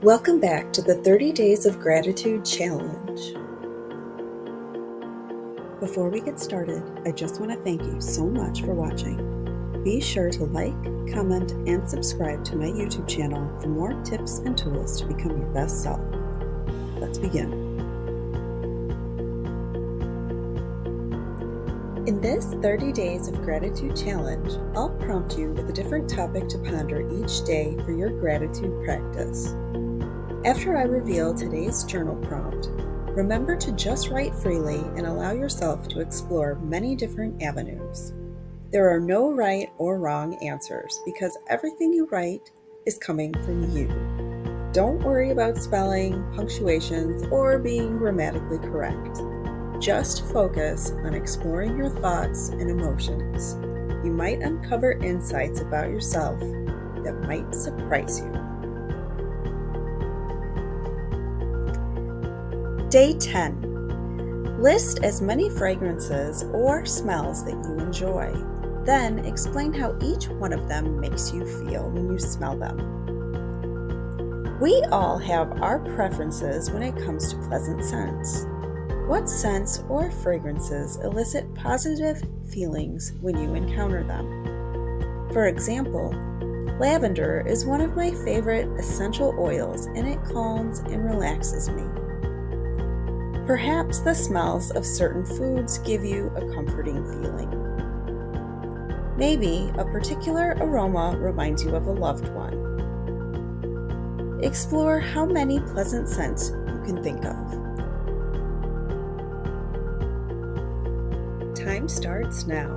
Welcome back to the 30 Days of Gratitude Challenge. Before we get started, I just want to thank you so much for watching. Be sure to like, comment, and subscribe to my YouTube channel for more tips and tools to become your best self. Let's begin. In this 30 Days of Gratitude Challenge, I'll prompt you with a different topic to ponder each day for your gratitude practice. After I reveal today's journal prompt, remember to just write freely and allow yourself to explore many different avenues. There are no right or wrong answers because everything you write is coming from you. Don't worry about spelling, punctuations, or being grammatically correct. Just focus on exploring your thoughts and emotions. You might uncover insights about yourself that might surprise you. Day 10. List as many fragrances or smells that you enjoy. Then explain how each one of them makes you feel when you smell them. We all have our preferences when it comes to pleasant scents. What scents or fragrances elicit positive feelings when you encounter them? For example, lavender is one of my favorite essential oils and it calms and relaxes me. Perhaps the smells of certain foods give you a comforting feeling. Maybe a particular aroma reminds you of a loved one. Explore how many pleasant scents you can think of. Time starts now.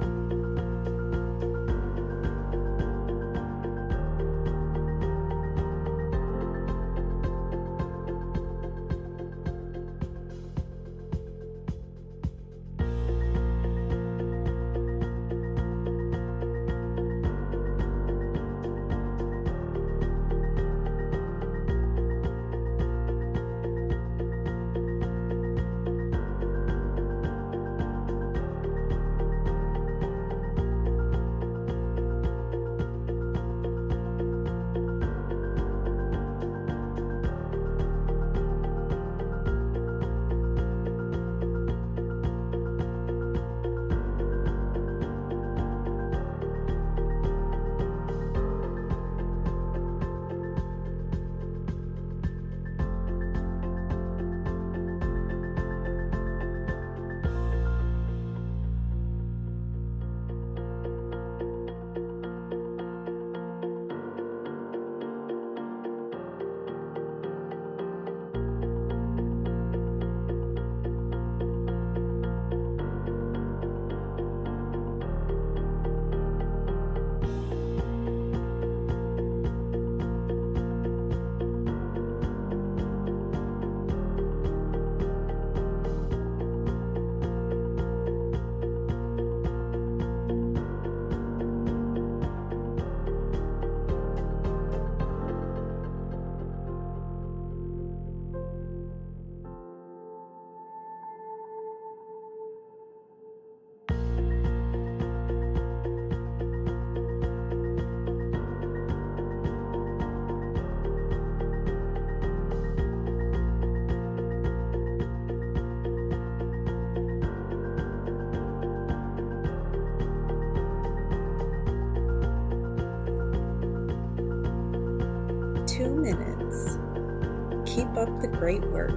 Minutes. Keep up the great work.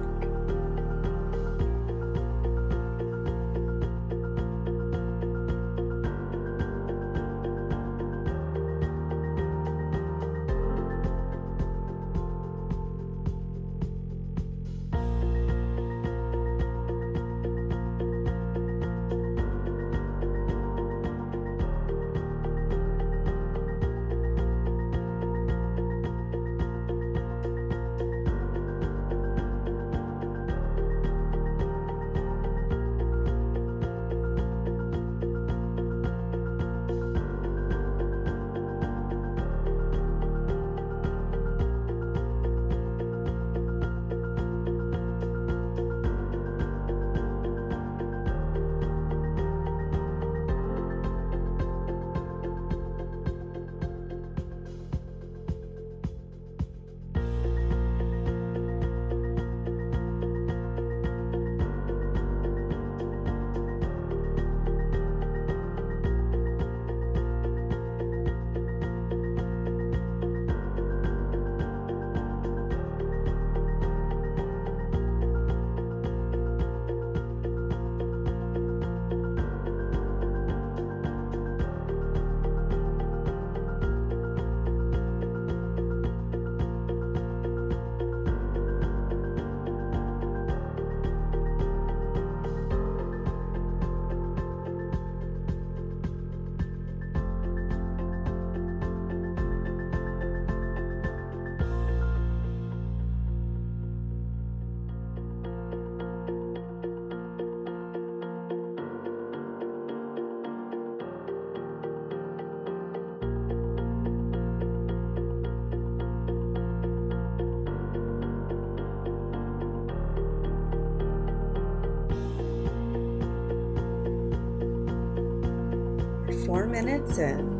minutes in.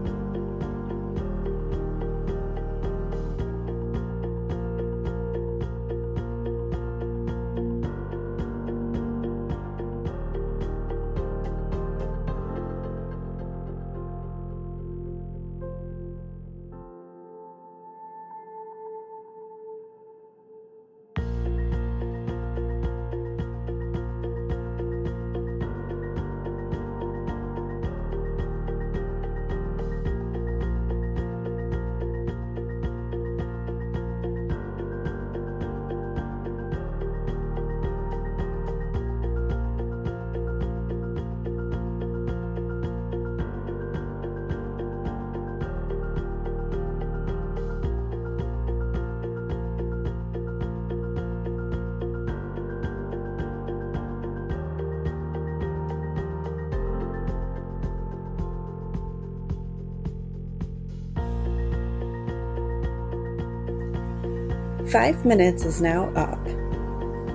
Five minutes is now up.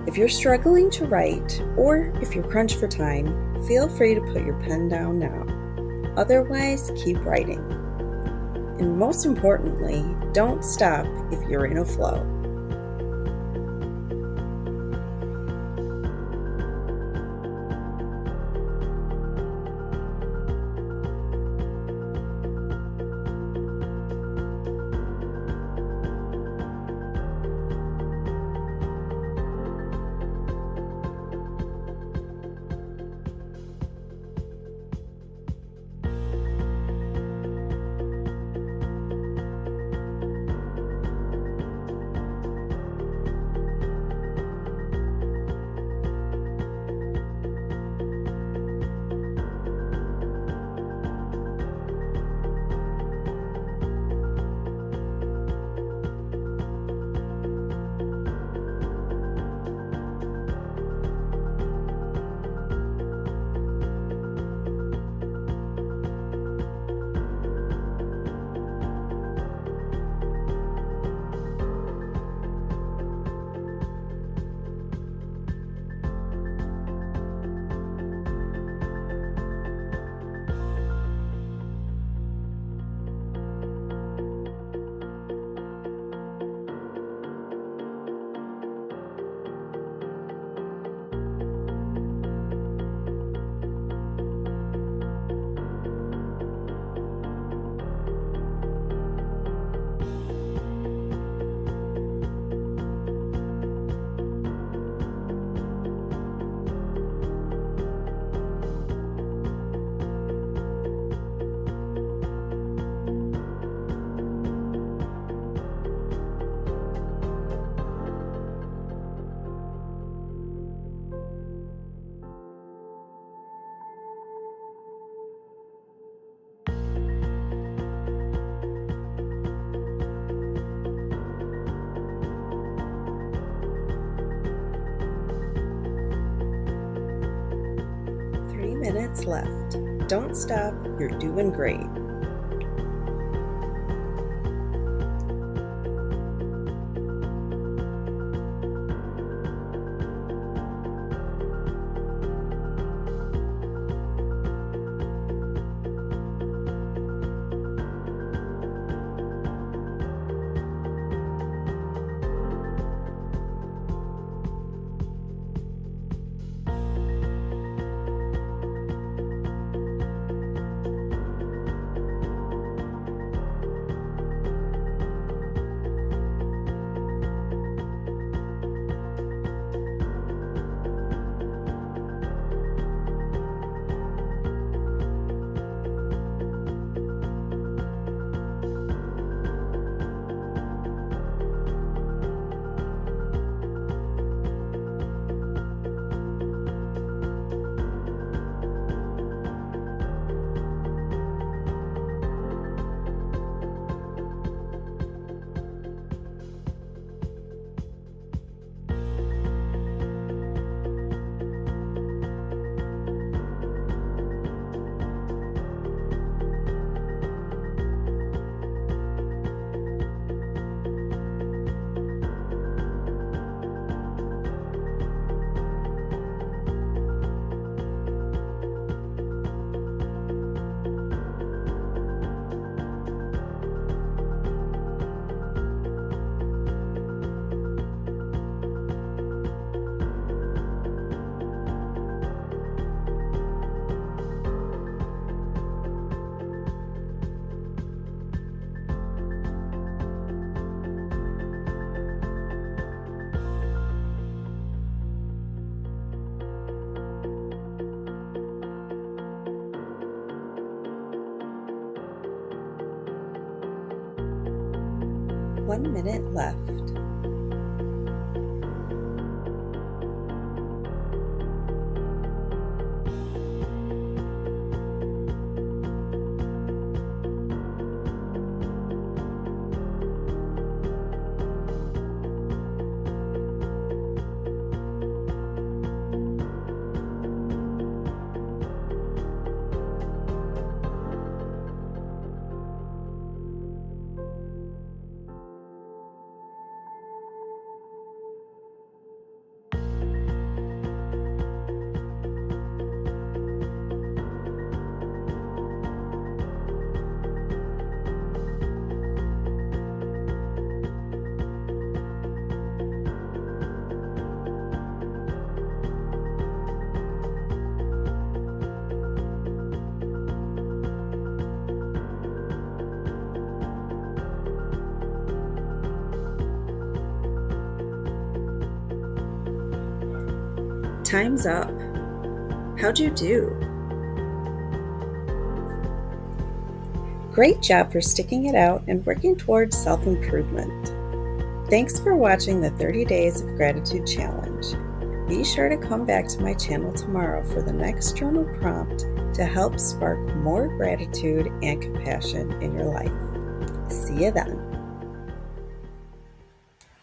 If you're struggling to write, or if you're crunched for time, feel free to put your pen down now. Otherwise, keep writing. And most importantly, don't stop if you're in a flow. Minutes left. Don't stop, you're doing great. 1 minute left. Time's up. How'd you do? Great job for sticking it out and working towards self-improvement. Thanks for watching the 30 Days of Gratitude Challenge. Be sure to come back to my channel tomorrow for the next journal prompt to help spark more gratitude and compassion in your life. See you then.